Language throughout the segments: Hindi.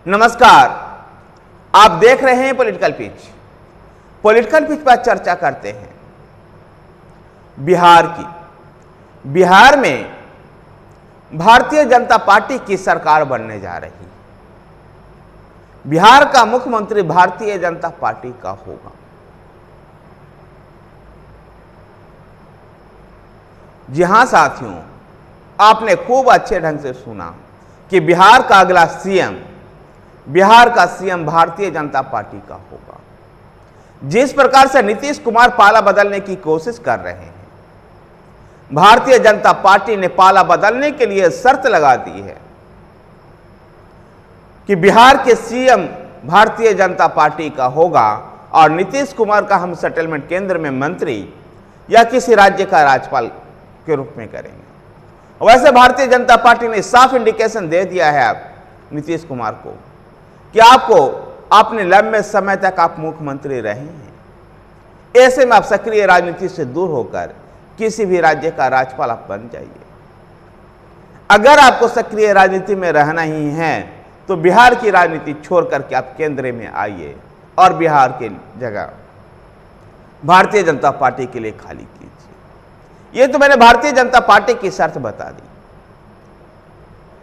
नमस्कार, आप देख रहे हैं पॉलिटिकल पिच। पॉलिटिकल पिच पर चर्चा करते हैं बिहार की। बिहार में भारतीय जनता पार्टी की सरकार बनने जा रही है। बिहार का मुख्यमंत्री भारतीय जनता पार्टी का होगा। जी हां साथियों, आपने खूब अच्छे ढंग से सुना कि बिहार का अगला सीएम भारतीय जनता पार्टी का होगा। जिस प्रकार से नीतीश कुमार पाला बदलने की कोशिश कर रहे हैं, भारतीय जनता पार्टी ने पाला बदलने के लिए शर्त लगा दी है कि बिहार के सीएम भारतीय जनता पार्टी का होगा और नीतीश कुमार का हम सेटलमेंट केंद्र में मंत्री या किसी राज्य का राज्यपाल के रूप में करेंगे। वैसे भारतीय जनता पार्टी ने साफ इंडिकेशन दे दिया है अब नीतीश कुमार को कि आपको अपने लंबे समय तक आप मुख्यमंत्री रहे हैं, ऐसे में आप सक्रिय राजनीति से दूर होकर किसी भी राज्य का राज्यपाल आप बन जाइए। अगर आपको सक्रिय राजनीति में रहना ही है तो बिहार की राजनीति छोड़ करके आप केंद्र में आइए और बिहार की जगह भारतीय जनता पार्टी के लिए खाली कीजिए। ये तो मैंने भारतीय जनता पार्टी की शर्त बता दी,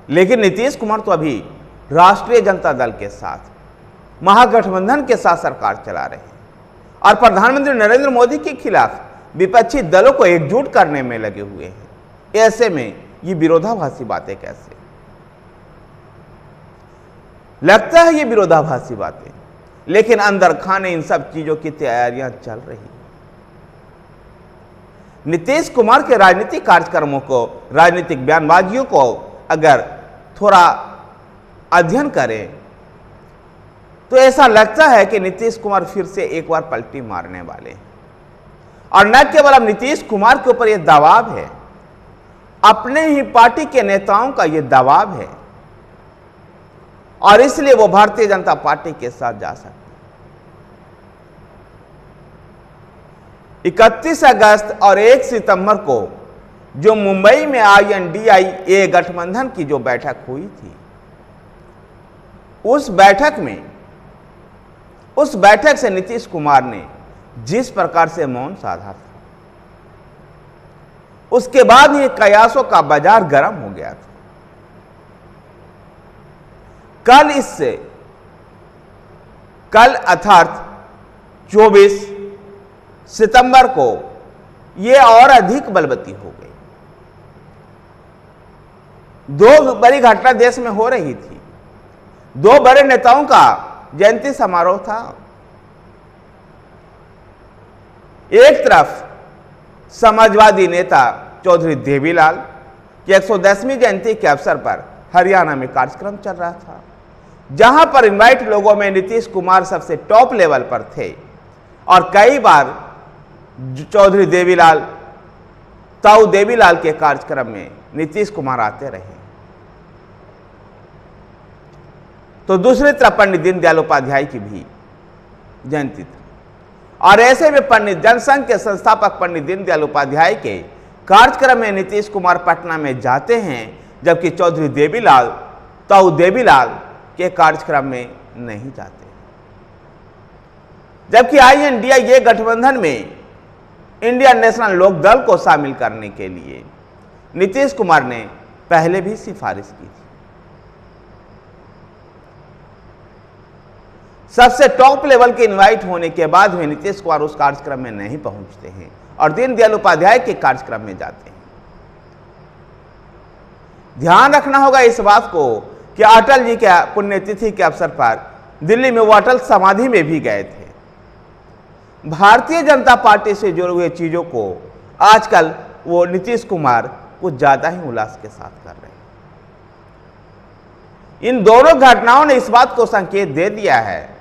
लेकिन नीतीश कुमार तो अभी राष्ट्रीय जनता दल के साथ महागठबंधन के साथ सरकार चला रहे हैं और प्रधानमंत्री नरेंद्र मोदी के खिलाफ विपक्षी दलों को एकजुट करने में लगे हुए हैं। ऐसे में ये विरोधाभासी बातें कैसे? लगता है ये विरोधाभासी बातें, लेकिन अंदर खाने इन सब चीजों की तैयारियां चल रही हैं। नीतीश कुमार के राजनीतिक कार्यक्रमों को, राजनीतिक बयानबाजियों को अगर थोड़ा अध्ययन करें तो ऐसा लगता है कि नीतीश कुमार फिर से एक बार पलटी मारने वाले हैं। और न केवल अब नीतीश कुमार के ऊपर यह दबाव है, अपने ही पार्टी के नेताओं का यह दबाव है और इसलिए वो भारतीय जनता पार्टी के साथ जा सकते हैं। 31 अगस्त और 1 सितंबर को जो मुंबई में INDIA गठबंधन की जो बैठक हुई थी, उस बैठक से नीतीश कुमार ने जिस प्रकार से मौन साधा था, उसके बाद ही कयासों का बाजार गर्म हो गया था। कल अर्थात 24 सितंबर को यह और अधिक बलवती हो गई। दो बड़ी घटना देश में हो रही थी। दो बड़े नेताओं का जयंती समारोह था। एक तरफ समाजवादी नेता चौधरी देवीलाल की 110वीं जयंती के अवसर पर हरियाणा में कार्यक्रम चल रहा था, जहां पर इनवाइट लोगों में नीतीश कुमार सबसे टॉप लेवल पर थे और कई बार चौधरी देवीलाल, ताऊ देवीलाल के कार्यक्रम में नीतीश कुमार आते रहे। तो दूसरी तरफ पंडित दीनदयाल उपाध्याय की भी जयंती थी और ऐसे में पंडित जनसंघ के संस्थापक पंडित दीनदयाल उपाध्याय के कार्यक्रम में नीतीश कुमार पटना में जाते हैं, जबकि चौधरी देवीलाल, ताऊ देवीलाल के कार्यक्रम में नहीं जाते। जबकि INDIA गठबंधन में इंडियन नेशनल लोक दल को शामिल करने के लिए नीतीश कुमार ने पहले भी सिफारिश की थी। सबसे टॉप लेवल के इनवाइट होने के बाद भी नीतीश कुमार उस कार्यक्रम में नहीं पहुंचते हैं और दीनदयाल उपाध्याय के कार्यक्रम में जाते हैं। ध्यान रखना होगा इस बात को कि अटल जी के पुण्यतिथि के अवसर पर दिल्ली में वो अटल समाधि में भी गए थे। भारतीय जनता पार्टी से जुड़े हुए चीजों को आजकल वो नीतीश कुमार कुछ ज्यादा ही उल्लास के साथ कर रहे हैं। इन दोनों घटनाओं ने इस बात को संकेत दे दिया है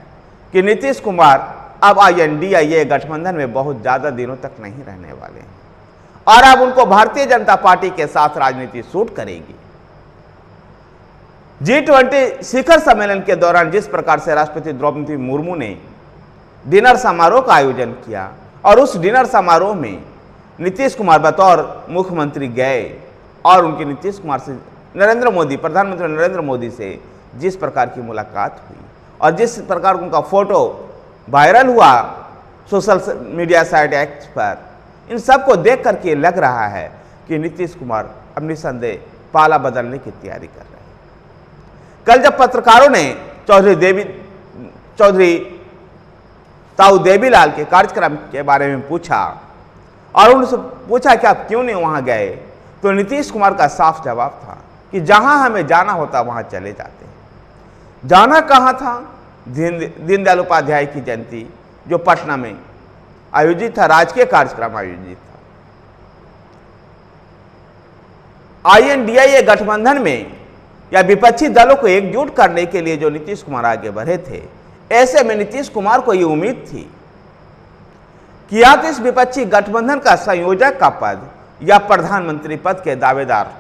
कि नीतीश कुमार अब INDIA गठबंधन में बहुत ज्यादा दिनों तक नहीं रहने वाले हैं और अब उनको भारतीय जनता पार्टी के साथ राजनीति सूट करेगी। G20 शिखर सम्मेलन के दौरान जिस प्रकार से राष्ट्रपति द्रौपदी मुर्मू ने डिनर समारोह का आयोजन किया और उस डिनर समारोह में नीतीश कुमार बतौर मुख्यमंत्री गए और उनकी नीतीश कुमार से प्रधानमंत्री नरेंद्र मोदी से जिस प्रकार की मुलाकात हुई और जिस प्रकार उनका फोटो वायरल हुआ सोशल मीडिया साइट एक्स पर, इन सब को देख करके लग रहा है कि नीतीश कुमार अब निसंदेह पाला बदलने की तैयारी कर रहे हैं। कल जब पत्रकारों ने चौधरी ताऊ देवीलाल के कार्यक्रम के बारे में पूछा और उनसे पूछा कि आप क्यों नहीं वहां गए, तो नीतीश कुमार का साफ जवाब था कि जहां हमें जाना होता वहां चले जाते हैं। जाना कहां था? दीनदयाल उपाध्याय की जयंती जो पटना में आयोजित था, राजकीय कार्यक्रम आयोजित था। INDIA गठबंधन में या विपक्षी दलों को एकजुट करने के लिए जो नीतीश कुमार आगे बढ़े थे, ऐसे में नीतीश कुमार को यह उम्मीद थी कि या तो इस विपक्षी गठबंधन का संयोजक का पद या प्रधानमंत्री पद के दावेदार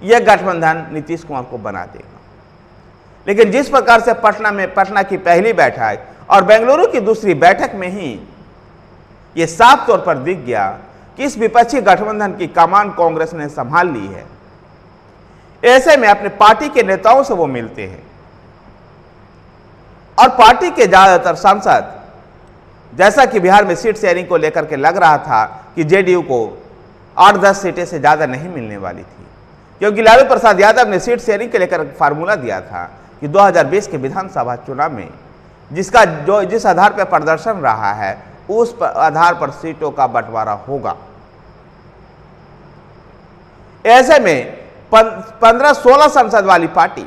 यह गठबंधन नीतीश कुमार को बना देगा। लेकिन जिस प्रकार से पटना की पहली बैठक और बेंगलुरु की दूसरी बैठक में ही यह साफ तौर पर दिख गया कि इस विपक्षी गठबंधन की कमान कांग्रेस ने संभाल ली है। ऐसे में अपने पार्टी के नेताओं से वो मिलते हैं और पार्टी के ज्यादातर सांसद, जैसा कि बिहार में सीट शेयरिंग को लेकर के लग रहा था कि जेडीयू को 8-10 सीटें से ज्यादा नहीं मिलने वाली थी, क्योंकि लालू प्रसाद यादव ने सीट शेयरिंग के लेकर फार्मूला दिया था कि 2020 के विधानसभा चुनाव में जिस आधार पर प्रदर्शन रहा है उस आधार पर सीटों का बंटवारा होगा। ऐसे में 15-16 सांसद वाली पार्टी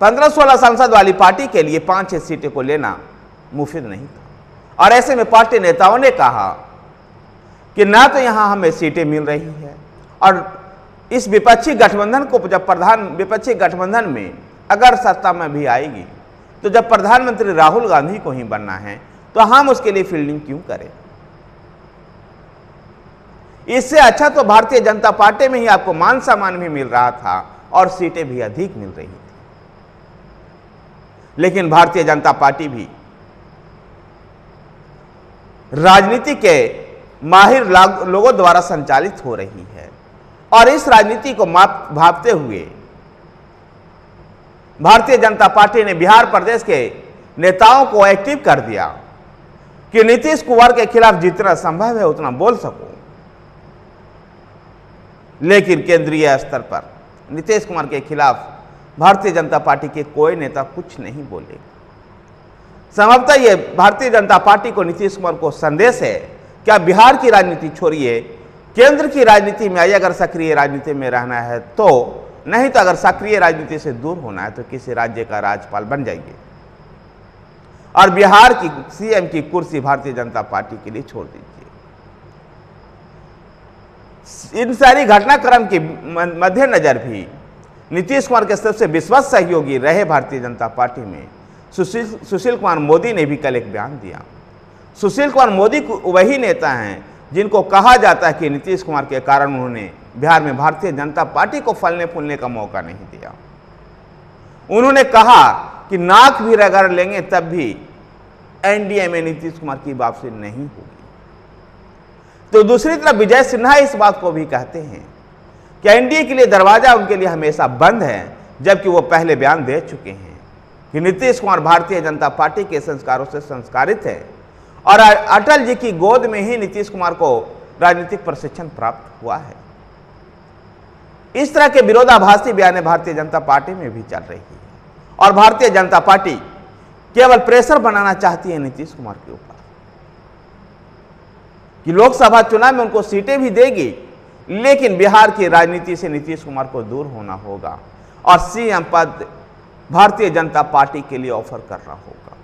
15-16 सांसद वाली पार्टी के लिए 5-6 सीटें को लेना मुफिद नहीं था। और ऐसे में पार्टी नेताओं ने कहा कि ना तो यहां हमें सीटें मिल रही है और इस विपक्षी गठबंधन को जब विपक्षी गठबंधन में अगर सत्ता में भी आएगी तो जब प्रधानमंत्री राहुल गांधी को ही बनना है तो हम उसके लिए फील्डिंग क्यों करें। इससे अच्छा तो भारतीय जनता पार्टी में ही आपको मान सम्मान भी मिल रहा था और सीटें भी अधिक मिल रही थी। लेकिन भारतीय जनता पार्टी भी राजनीति के माहिर लोगों द्वारा संचालित हो रही है और इस राजनीति को भांपते हुए भारतीय जनता पार्टी ने बिहार प्रदेश के नेताओं को एक्टिव कर दिया कि नीतीश कुमार के खिलाफ जितना संभव है उतना बोल सको। लेकिन केंद्रीय स्तर पर नीतीश कुमार के खिलाफ भारतीय जनता पार्टी के कोई नेता कुछ नहीं बोले। संभवतः यह भारतीय जनता पार्टी को नीतीश कुमार को संदेश है क्या बिहार की राजनीति छोड़िए, केंद्र की राजनीति में आइए, अगर सक्रिय राजनीति में रहना है तो, नहीं तो अगर सक्रिय राजनीति से दूर होना है तो किसी राज्य का राज्यपाल बन जाइए और बिहार की सीएम की कुर्सी भारतीय जनता पार्टी के लिए छोड़ दीजिए। इन सारी घटनाक्रम के मद्देनजर भी नीतीश कुमार के सबसे विश्वास सहयोगी रहे भारतीय जनता पार्टी में सुशील कुमार मोदी ने भी कल एक बयान दिया। सुशील कुमार मोदी वही नेता हैं जिनको कहा जाता है कि नीतीश कुमार के कारण उन्होंने बिहार में भारतीय जनता पार्टी को फलने फूलने का मौका नहीं दिया। उन्होंने कहा कि नाक भी रगड़ लेंगे तब भी एनडीए में नीतीश कुमार की वापसी नहीं होगी। तो दूसरी तरफ विजय सिन्हा इस बात को भी कहते हैं कि एनडीए के लिए दरवाजा उनके लिए हमेशा बंद है, जबकि वो पहले बयान दे चुके हैं कि नीतीश कुमार भारतीय जनता पार्टी के संस्कारों से संस्कारित है और अटल जी की गोद में ही नीतीश कुमार को राजनीतिक प्रशिक्षण प्राप्त हुआ है। इस तरह के विरोधाभासी बयान भारतीय जनता पार्टी में भी चल रही है और भारतीय जनता पार्टी केवल प्रेशर बनाना चाहती है नीतीश कुमार के ऊपर कि लोकसभा चुनाव में उनको सीटें भी देगी, लेकिन बिहार की राजनीति से नीतीश कुमार को दूर होना होगा और सीएम पद भारतीय जनता पार्टी के लिए ऑफर करना होगा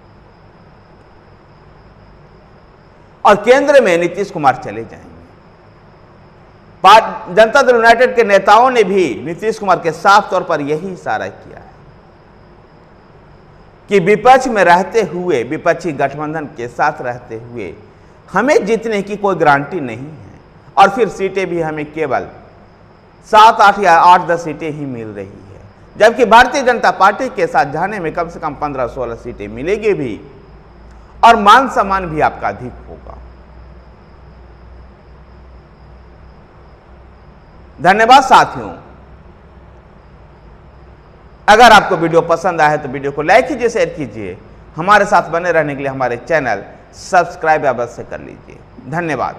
और केंद्र में नीतीश कुमार चले जाएंगे। जनता दल यूनाइटेड के नेताओं ने भी नीतीश कुमार के साफ तौर पर यही इशारा किया है कि विपक्ष में रहते हुए, विपक्षी गठबंधन के साथ रहते हुए हमें जीतने की कोई गारंटी नहीं है और फिर सीटें भी हमें केवल 7-8 या 8-10 सीटें ही मिल रही है, जबकि भारतीय जनता पार्टी के साथ जाने में कम से कम 15-16 सीटें मिलेगी भी और मान सम्मान भी आपका अधिक होगा। धन्यवाद साथियों। अगर आपको वीडियो पसंद आया है तो वीडियो को लाइक कीजिए, शेयर कीजिए। हमारे साथ बने रहने के लिए हमारे चैनल सब्सक्राइब अवश्य कर लीजिए। धन्यवाद।